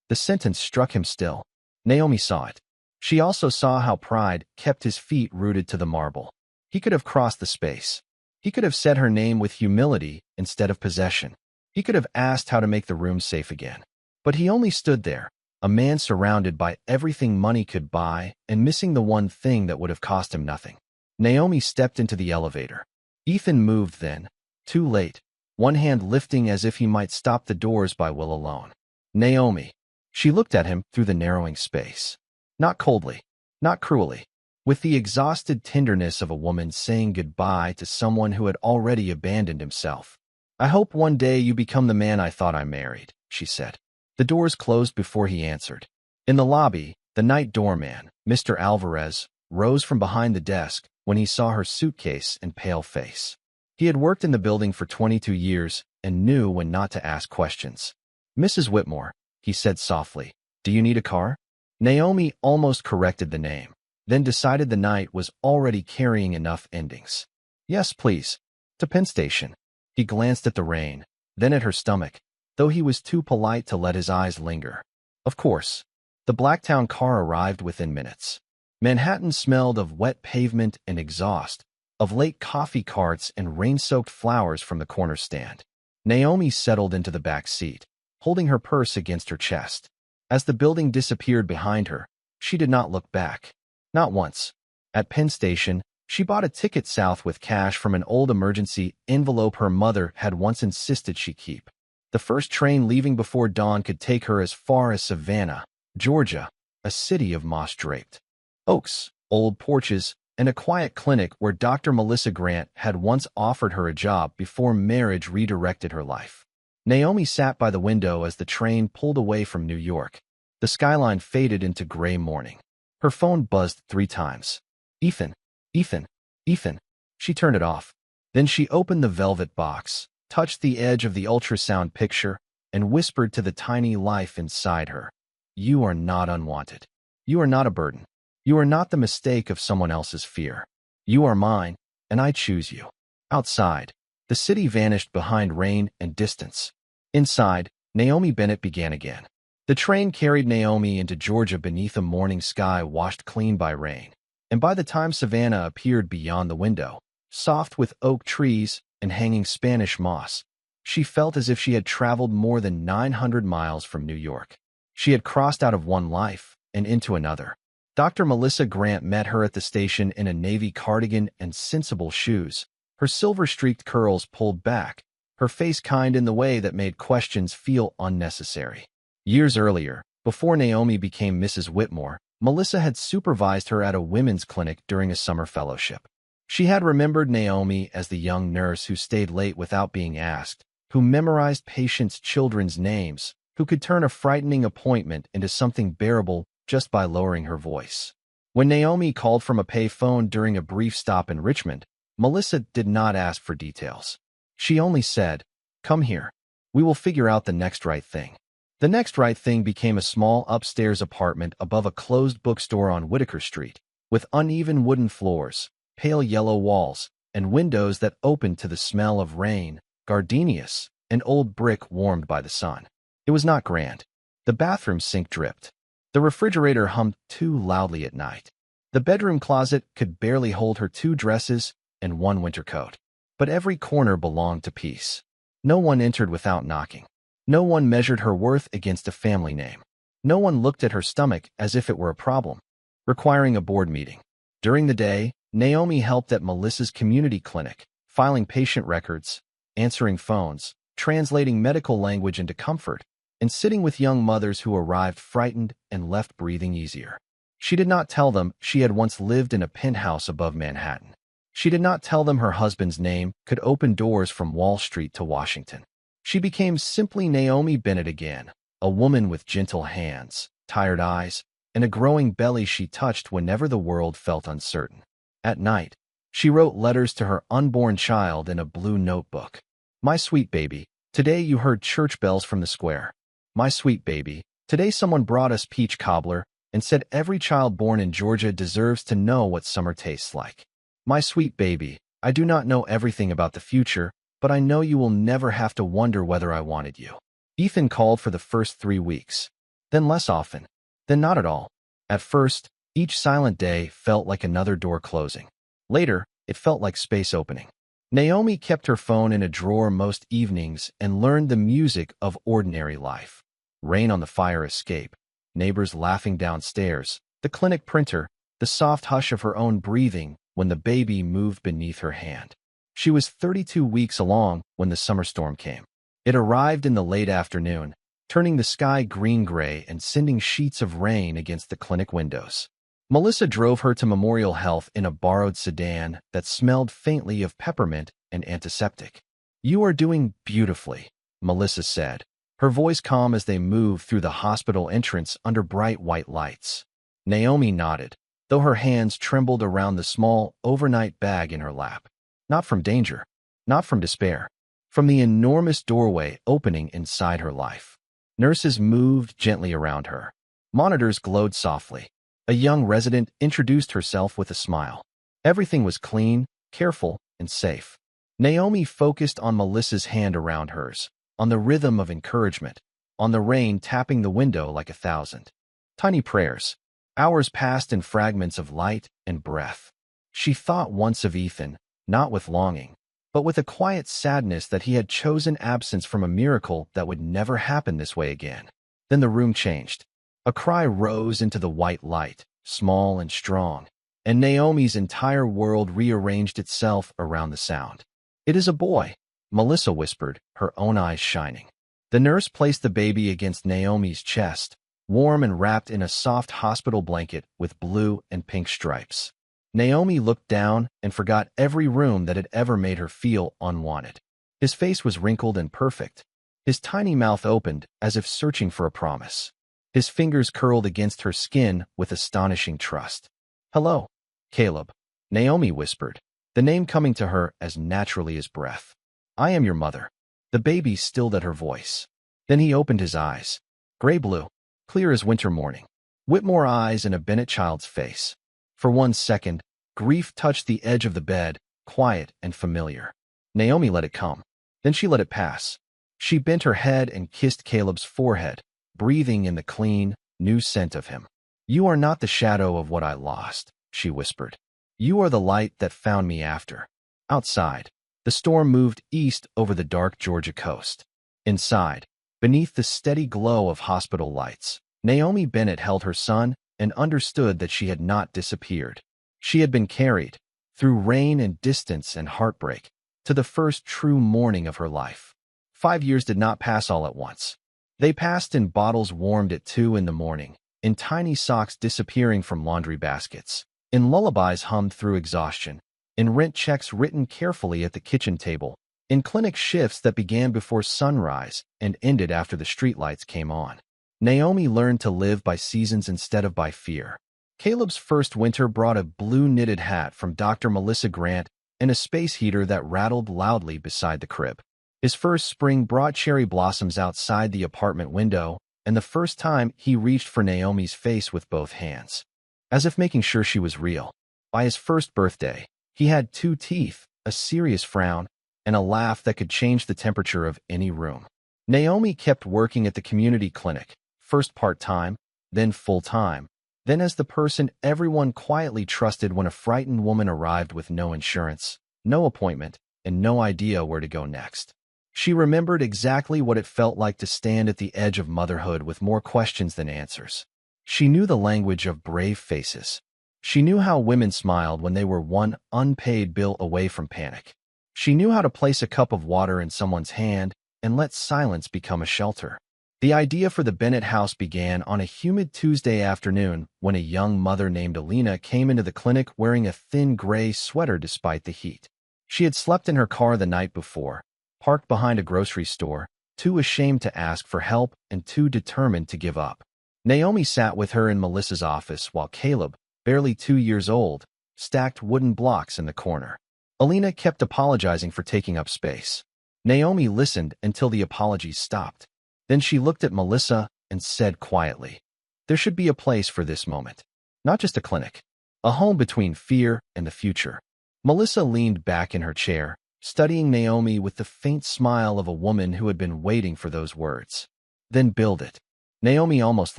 Speaker 1: The sentence struck him still. Naomi saw it. She also saw how pride kept his feet rooted to the marble. He could have crossed the space. He could have said her name with humility instead of possession. He could have asked how to make the room safe again. But he only stood there, a man surrounded by everything money could buy and missing the one thing that would have cost him nothing. Naomi stepped into the elevator. Ethan moved then, too late, one hand lifting as if he might stop the doors by will alone. "Naomi." She looked at him through the narrowing space. Not coldly, not cruelly, with the exhausted tenderness of a woman saying goodbye to someone who had already abandoned himself. "I hope one day you become the man I thought I married," she said. The doors closed before he answered. In the lobby, the night doorman, Mr. Alvarez, rose from behind the desk when he saw her suitcase and pale face. He had worked in the building for 22 years and knew when not to ask questions. "Mrs. Whitmore," he said softly, "do you need a car?" Naomi almost corrected the name, then decided the night was already carrying enough endings. "Yes, please. To Penn Station." He glanced at the rain, then at her stomach, though he was too polite to let his eyes linger. Of course. The Blacktown car arrived within minutes. Manhattan smelled of wet pavement and exhaust, of late coffee carts and rain-soaked flowers from the corner stand. Naomi settled into the back seat, holding her purse against her chest. As the building disappeared behind her, she did not look back. Not once. At Penn Station, she bought a ticket south with cash from an old emergency envelope her mother had once insisted she keep. The first train leaving before dawn could take her as far as Savannah, Georgia, a city of moss-draped oaks, old porches, and a quiet clinic where Dr. Melissa Grant had once offered her a job before marriage redirected her life. Naomi sat by the window as the train pulled away from New York. The skyline faded into gray morning. Her phone buzzed 3 times. Ethan, Ethan, Ethan. She turned it off. Then she opened the velvet box, touched the edge of the ultrasound picture, and whispered to the tiny life inside her. You are not unwanted. You are not a burden. You are not the mistake of someone else's fear. You are mine, and I choose you. Outside, the city vanished behind rain and distance. Inside, Naomi Bennett began again. The train carried Naomi into Georgia beneath a morning sky washed clean by rain. And by the time Savannah appeared beyond the window, soft with oak trees and hanging Spanish moss, she felt as if she had traveled more than 900 miles from New York. She had crossed out of one life and into another. Dr. Melissa Grant met her at the station in a navy cardigan and sensible shoes, her silver-streaked curls pulled back, her face kind in the way that made questions feel unnecessary. Years earlier, before Naomi became Mrs. Whitmore, Melissa had supervised her at a women's clinic during a summer fellowship. She had remembered Naomi as the young nurse who stayed late without being asked, who memorized patients' children's names, who could turn a frightening appointment into something bearable just by lowering her voice. When Naomi called from a pay phone during a brief stop in Richmond, Melissa did not ask for details. She only said, "Come here. We will figure out the next right thing." The next right thing became a small upstairs apartment above a closed bookstore on Whitaker Street, with uneven wooden floors, pale yellow walls, and windows that opened to the smell of rain, gardenias, and old brick warmed by the sun. It was not grand. The bathroom sink dripped. The refrigerator hummed too loudly at night. The bedroom closet could barely hold her 2 dresses and 1 winter coat. But every corner belonged to peace. No one entered without knocking. No one measured her worth against a family name. No one looked at her stomach as if it were a problem, requiring a board meeting. During the day, Naomi helped at Melissa's community clinic, filing patient records, answering phones, translating medical language into comfort, and sitting with young mothers who arrived frightened and left breathing easier. She did not tell them she had once lived in a penthouse above Manhattan. She did not tell them her husband's name could open doors from Wall Street to Washington. She became simply Naomi Bennett again, a woman with gentle hands, tired eyes, and a growing belly she touched whenever the world felt uncertain. At night, she wrote letters to her unborn child in a blue notebook. My sweet baby, today you heard church bells from the square. My sweet baby, today someone brought us peach cobbler and said every child born in Georgia deserves to know what summer tastes like. My sweet baby, I do not know everything about the future, but I know you will never have to wonder whether I wanted you. Ethan called for the first 3 weeks, then less often, then not at all. At first, each silent day felt like another door closing. Later, it felt like space opening. Naomi kept her phone in a drawer most evenings and learned the music of ordinary life. Rain on the fire escape, neighbors laughing downstairs, the clinic printer, the soft hush of her own breathing when the baby moved beneath her hand. She was 32 weeks along when the summer storm came. It arrived in the late afternoon, turning the sky green-gray and sending sheets of rain against the clinic windows. Melissa drove her to Memorial Health in a borrowed sedan that smelled faintly of peppermint and antiseptic. You are doing beautifully, Melissa said, her voice calm as they moved through the hospital entrance under bright white lights. Naomi nodded, though her hands trembled around the small, overnight bag in her lap. Not from danger, not from despair, from the enormous doorway opening inside her life. Nurses moved gently around her. Monitors glowed softly. A young resident introduced herself with a smile. Everything was clean, careful, and safe. Naomi focused on Melissa's hand around hers, on the rhythm of encouragement, on the rain tapping the window like 1,000 tiny prayers. Hours passed in fragments of light and breath. She thought once of Ethan, not with longing, but with a quiet sadness that he had chosen absence from a miracle that would never happen this way again. Then the room changed. A cry rose into the white light, small and strong, and Naomi's entire world rearranged itself around the sound. "It is a boy," Melissa whispered, her own eyes shining. The nurse placed the baby against Naomi's chest, warm and wrapped in a soft hospital blanket with blue and pink stripes. Naomi looked down and forgot every room that had ever made her feel unwanted. His face was wrinkled and perfect. His tiny mouth opened as if searching for a promise. His fingers curled against her skin with astonishing trust. "Hello, Caleb," Naomi whispered, the name coming to her as naturally as breath. "I am your mother." The baby stilled at her voice. Then he opened his eyes. Gray-blue, clear as winter morning. Whitmore eyes and a Bennett child's face. For 1 second, grief touched the edge of the bed, quiet and familiar. Naomi let it come. Then she let it pass. She bent her head and kissed Caleb's forehead, breathing in the clean, new scent of him. "You are not the shadow of what I lost," she whispered. "You are the light that found me after." Outside, the storm moved east over the dark Georgia coast. Inside, beneath the steady glow of hospital lights, Naomi Bennett held her son and understood that she had not disappeared. She had been carried, through rain and distance and heartbreak, to the first true morning of her life. 5 years did not pass all at once. They passed in bottles warmed at 2 in the morning, in tiny socks disappearing from laundry baskets, in lullabies hummed through exhaustion, in rent checks written carefully at the kitchen table, in clinic shifts that began before sunrise and ended after the streetlights came on. Naomi learned to live by seasons instead of by fear. Caleb's first winter brought a blue knitted hat from Dr. Melissa Grant and a space heater that rattled loudly beside the crib. His first spring brought cherry blossoms outside the apartment window, and the first time he reached for Naomi's face with both hands, as if making sure she was real. By his first birthday, he had 2 teeth, a serious frown, and a laugh that could change the temperature of any room. Naomi kept working at the community clinic, first part-time, then full-time, then as the person everyone quietly trusted when a frightened woman arrived with no insurance, no appointment, and no idea where to go next. She remembered exactly what it felt like to stand at the edge of motherhood with more questions than answers. She knew the language of brave faces. She knew how women smiled when they were one unpaid bill away from panic. She knew how to place a cup of water in someone's hand and let silence become a shelter. The idea for the Bennett house began on a humid Tuesday afternoon when a young mother named Alina came into the clinic wearing a thin gray sweater despite the heat. She had slept in her car the night before, parked behind a grocery store, too ashamed to ask for help and too determined to give up. Naomi sat with her in Melissa's office while Caleb, barely 2 years old, stacked wooden blocks in the corner. Alina kept apologizing for taking up space. Naomi listened until the apologies stopped. Then she looked at Melissa and said quietly, "There should be a place for this moment. Not just a clinic. A home between fear and the future." Melissa leaned back in her chair, studying Naomi with the faint smile of a woman who had been waiting for those words. "Then build it." Naomi almost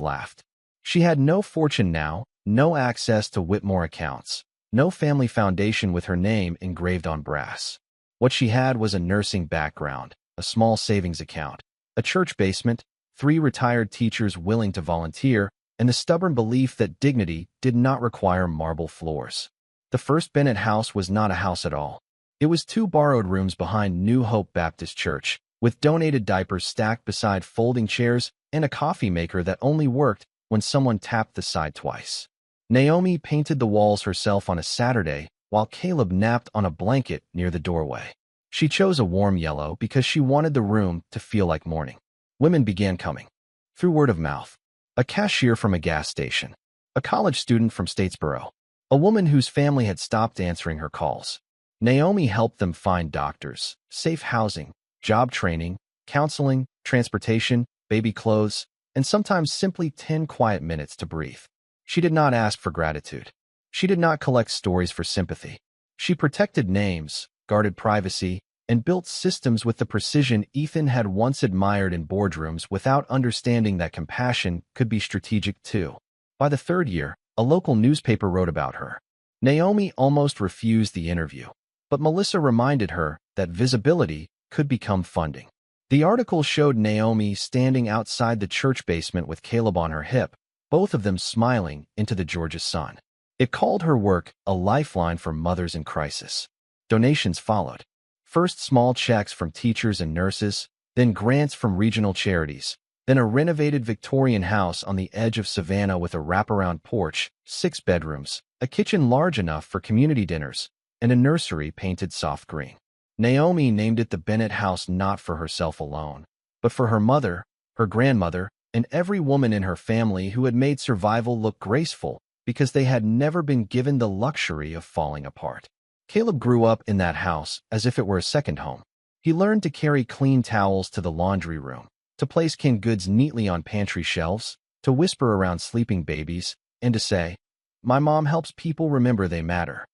Speaker 1: laughed. She had no fortune now, no access to Whitmore accounts, no family foundation with her name engraved on brass. What she had was a nursing background, a small savings account, a church basement, 3 retired teachers willing to volunteer, and the stubborn belief that dignity did not require marble floors. The first Bennett house was not a house at all. It was 2 borrowed rooms behind New Hope Baptist Church, with donated diapers stacked beside folding chairs and a coffee maker that only worked when someone tapped the side twice. Naomi painted the walls herself on a Saturday while Caleb napped on a blanket near the doorway. She chose a warm yellow because she wanted the room to feel like morning. Women began coming. Through word of mouth. A cashier from a gas station. A college student from Statesboro. A woman whose family had stopped answering her calls. Naomi helped them find doctors, safe housing, job training, counseling, transportation, baby clothes, and sometimes simply 10 quiet minutes to breathe. She did not ask for gratitude. She did not collect stories for sympathy. She protected names, guarded privacy, and built systems with the precision Ethan had once admired in boardrooms without understanding that compassion could be strategic too. By the 3rd year, a local newspaper wrote about her. Naomi almost refused the interview, but Melissa reminded her that visibility could become funding. The article showed Naomi standing outside the church basement with Caleb on her hip, both of them smiling into the Georgia sun. It called her work a lifeline for mothers in crisis. Donations followed. First small checks from teachers and nurses, then grants from regional charities, then a renovated Victorian house on the edge of Savannah with a wraparound porch, 6 bedrooms, a kitchen large enough for community dinners, and a nursery painted soft green. Naomi named it the Bennett House not for herself alone, but for her mother, her grandmother, and every woman in her family who had made survival look graceful because they had never been given the luxury of falling apart. Caleb grew up in that house as if it were a second home. He learned to carry clean towels to the laundry room, to place canned goods neatly on pantry shelves, to whisper around sleeping babies, and to say, "My mom helps people remember they matter."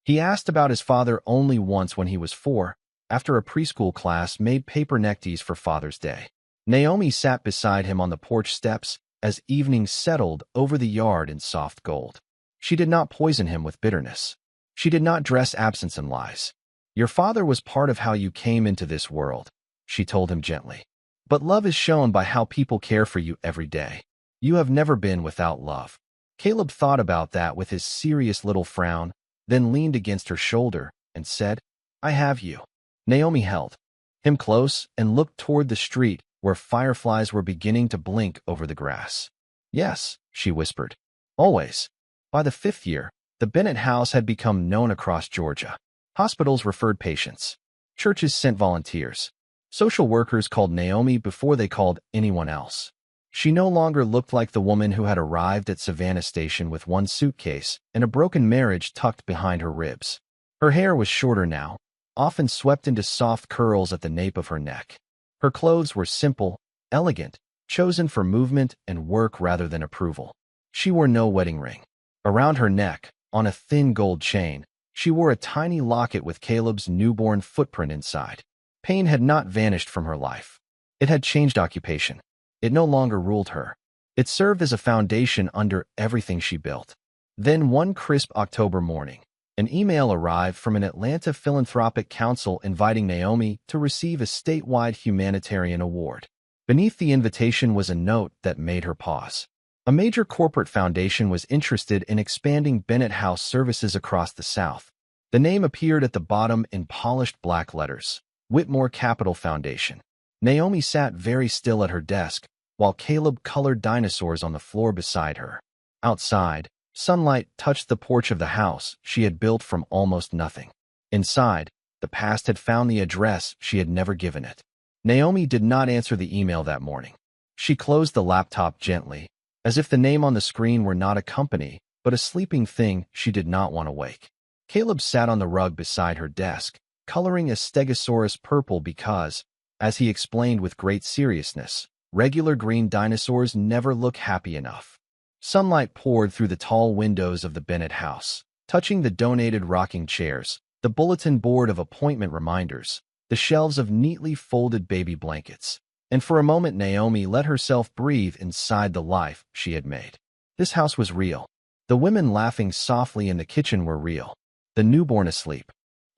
Speaker 1: He asked about his father only once when he was 4, after a preschool class made paper neckties for Father's Day. Naomi sat beside him on the porch steps as evening settled over the yard in soft gold. She did not poison him with bitterness. She did not dress absence in lies. "Your father was part of how you came into this world," she told him gently. "But love is shown by how people care for you every day. You have never been without love." Caleb thought about that with his serious little frown, then leaned against her shoulder and said, "I have you." Naomi held him close and looked toward the street where fireflies were beginning to blink over the grass. "Yes," she whispered. "Always." By the 5th year, the Bennett house had become known across Georgia. Hospitals referred patients. Churches sent volunteers. Social workers called Naomi before they called anyone else. She no longer looked like the woman who had arrived at Savannah Station with one suitcase and a broken marriage tucked behind her ribs. Her hair was shorter now, often swept into soft curls at the nape of her neck. Her clothes were simple, elegant, chosen for movement and work rather than approval. She wore no wedding ring. Around her neck, on a thin gold chain, she wore a tiny locket with Caleb's newborn footprint inside. Pain had not vanished from her life. It had changed occupation. It no longer ruled her. It served as a foundation under everything she built. Then one crisp October morning, an email arrived from an Atlanta philanthropic council inviting Naomi to receive a statewide humanitarian award. Beneath the invitation was a note that made her pause. A major corporate foundation was interested in expanding Bennett House services across the South. The name appeared at the bottom in polished black letters, Whitmore Capital Foundation. Naomi sat very still at her desk, while Caleb colored dinosaurs on the floor beside her. Outside, sunlight touched the porch of the house she had built from almost nothing. Inside, the past had found the address she had never given it. Naomi did not answer the email that morning. She closed the laptop gently, as if the name on the screen were not a company, but a sleeping thing she did not want to wake. Caleb sat on the rug beside her desk, coloring a stegosaurus purple because, as he explained with great seriousness, regular green dinosaurs never look happy enough. Sunlight poured through the tall windows of the Bennett house, touching the donated rocking chairs, the bulletin board of appointment reminders, the shelves of neatly folded baby blankets. And for a moment Naomi let herself breathe inside the life she had made. This house was real. The women laughing softly in the kitchen were real. The newborn asleep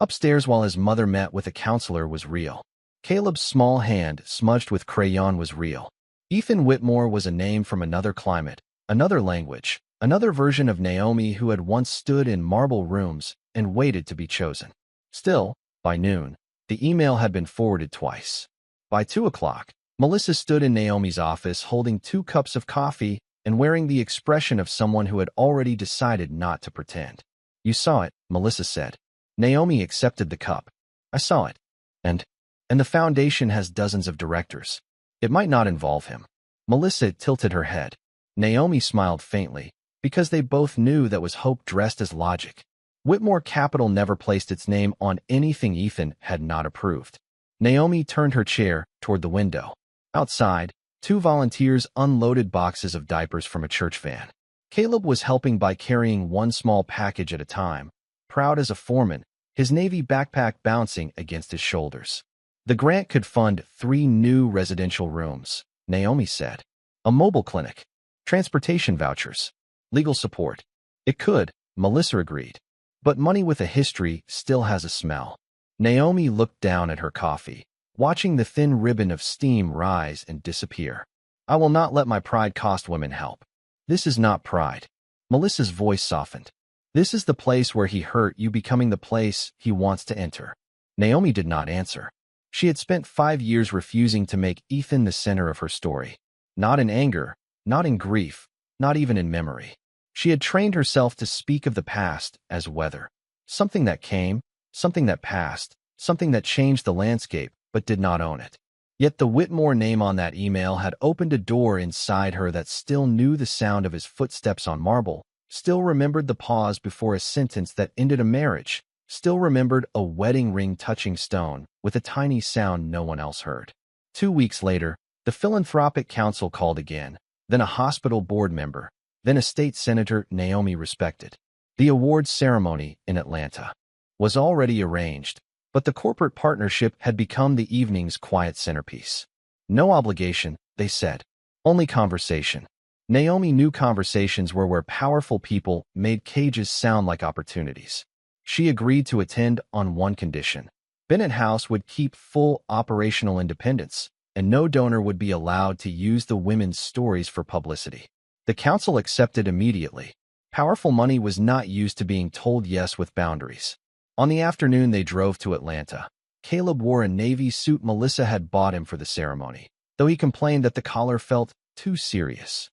Speaker 1: upstairs while his mother met with a counselor was real. Caleb's small hand smudged with crayon was real. Ethan Whitmore was a name from another climate, another language, another version of Naomi who had once stood in marble rooms and waited to be chosen. Still, by noon, the email had been forwarded twice. By 2 o'clock, Melissa stood in Naomi's office holding 2 cups of coffee and wearing the expression of someone who had already decided not to pretend. "You saw it," Melissa said. Naomi accepted the cup. "I saw it. And the foundation has dozens of directors. It might not involve him." Melissa tilted her head. Naomi smiled faintly, because they both knew that was hope dressed as logic. Whitmore Capital never placed its name on anything Ethan had not approved. Naomi turned her chair toward the window. Outside, 2 volunteers unloaded boxes of diapers from a church van. Caleb was helping by carrying one small package at a time, proud as a foreman, his navy backpack bouncing against his shoulders. The grant could fund 3 new residential rooms, Naomi said. A mobile clinic, transportation vouchers, legal support. It could, Melissa agreed. But money with a history still has a smell. Naomi looked down at her coffee, watching the thin ribbon of steam rise and disappear. "I will not let my pride cost women help." This is not pride. Melissa's voice softened. This is the place where he hurt you becoming the place he wants to enter. Naomi did not answer. She had spent 5 years refusing to make Ethan the center of her story. Not in anger, not in grief, not even in memory. She had trained herself to speak of the past as weather. Something that came, something that passed, something that changed the landscape but did not own it. Yet the Whitmore name on that email had opened a door inside her that still knew the sound of his footsteps on marble, still remembered the pause before a sentence that ended a marriage, still remembered a wedding ring touching stone with a tiny sound no one else heard. 2 weeks later, the Philanthropic Council called again, then a hospital board member, then a state senator Naomi respected. The awards ceremony in Atlanta was already arranged, but the corporate partnership had become the evening's quiet centerpiece. No obligation, they said. Only conversation. Naomi knew conversations were where powerful people made cages sound like opportunities. She agreed to attend on one condition. Bennett House would keep full operational independence, and no donor would be allowed to use the women's stories for publicity. The council accepted immediately. Powerful money was not used to being told yes with boundaries. On the afternoon they drove to Atlanta. Caleb wore a navy suit Melissa had bought him for the ceremony, though he complained that the collar felt too serious.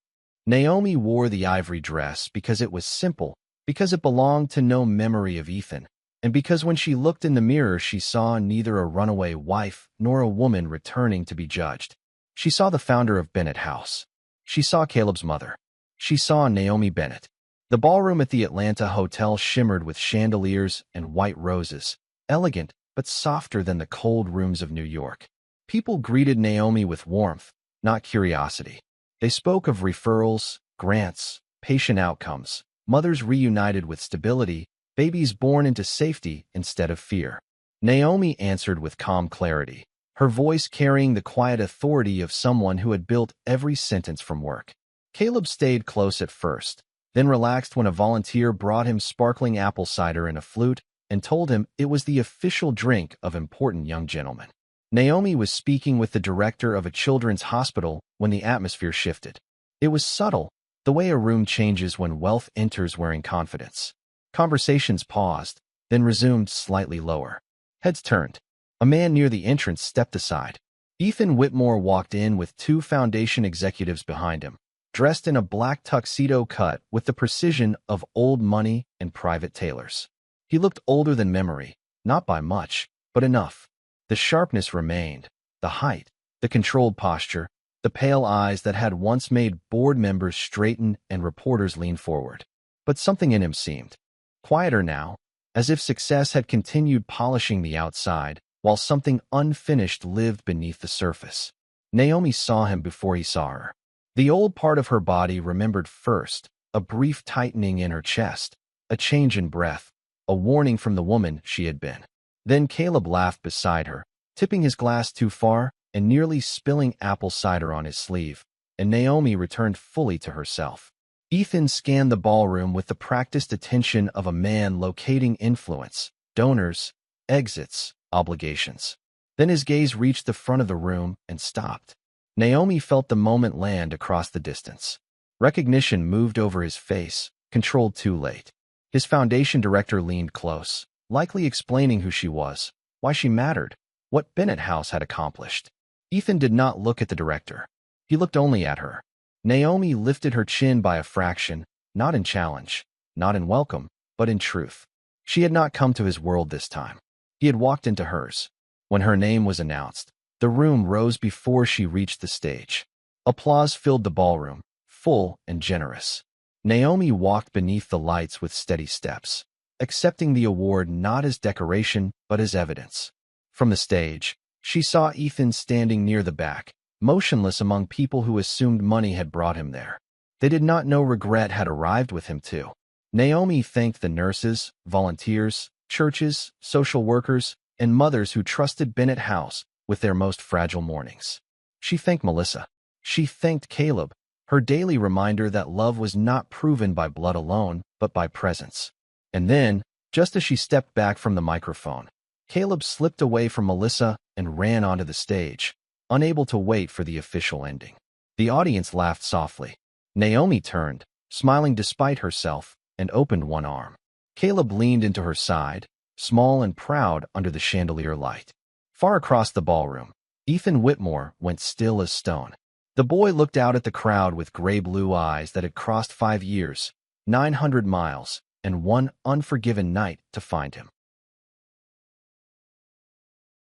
Speaker 1: Naomi wore the ivory dress because it was simple, because it belonged to no memory of Ethan, and because when she looked in the mirror she saw neither a runaway wife nor a woman returning to be judged. She saw the founder of Bennett House. She saw Caleb's mother. She saw Naomi Bennett. The ballroom at the Atlanta hotel shimmered with chandeliers and white roses, elegant but softer than the cold rooms of New York. People greeted Naomi with warmth, not curiosity. They spoke of referrals, grants, patient outcomes, mothers reunited with stability, babies born into safety instead of fear. Naomi answered with calm clarity, her voice carrying the quiet authority of someone who had built every sentence from work. Caleb stayed close at first, then relaxed when a volunteer brought him sparkling apple cider in a flute and told him it was the official drink of important young gentlemen. Naomi was speaking with the director of a children's hospital when the atmosphere shifted. It was subtle, the way a room changes when wealth enters wearing confidence. Conversations paused, then resumed slightly lower. Heads turned. A man near the entrance stepped aside. Ethan Whitmore walked in with 2 foundation executives behind him, dressed in a black tuxedo cut with the precision of old money and private tailors. He looked older than memory, not by much, but enough. The sharpness remained, the height, the controlled posture, the pale eyes that had once made board members straighten and reporters lean forward. But something in him seemed quieter now, as if success had continued polishing the outside, while something unfinished lived beneath the surface. Naomi saw him before he saw her. The old part of her body remembered first, a brief tightening in her chest, a change in breath, a warning from the woman she had been. Then Caleb laughed beside her, tipping his glass too far and nearly spilling apple cider on his sleeve, and Naomi returned fully to herself. Ethan scanned the ballroom with the practiced attention of a man locating influence, donors, exits, obligations. Then his gaze reached the front of the room and stopped. Naomi felt the moment land across the distance. Recognition moved over his face, controlled too late. His foundation director leaned close, likely explaining who she was, why she mattered, what Bennett House had accomplished. Ethan did not look at the director. He looked only at her. Naomi lifted her chin by a fraction, not in challenge, not in welcome, but in truth. She had not come to his world this time. He had walked into hers. When her name was announced, the room rose before she reached the stage. Applause filled the ballroom, full and generous. Naomi walked beneath the lights with steady steps, accepting the award not as decoration but as evidence. From the stage, she saw Ethan standing near the back, motionless among people who assumed money had brought him there. They did not know regret had arrived with him too. Naomi thanked the nurses, volunteers, churches, social workers, and mothers who trusted Bennett House with their most fragile mornings. She thanked Melissa. She thanked Caleb, her daily reminder that love was not proven by blood alone, but by presence. And then, just as she stepped back from the microphone, Caleb slipped away from Melissa and ran onto the stage, unable to wait for the official ending. The audience laughed softly. Naomi turned, smiling despite herself, and opened one arm. Caleb leaned into her side, small and proud under the chandelier light. Far across the ballroom, Ethan Whitmore went still as stone. The boy looked out at the crowd with gray-blue eyes that had crossed 5 years, 900 miles, and one unforgiven night to find him.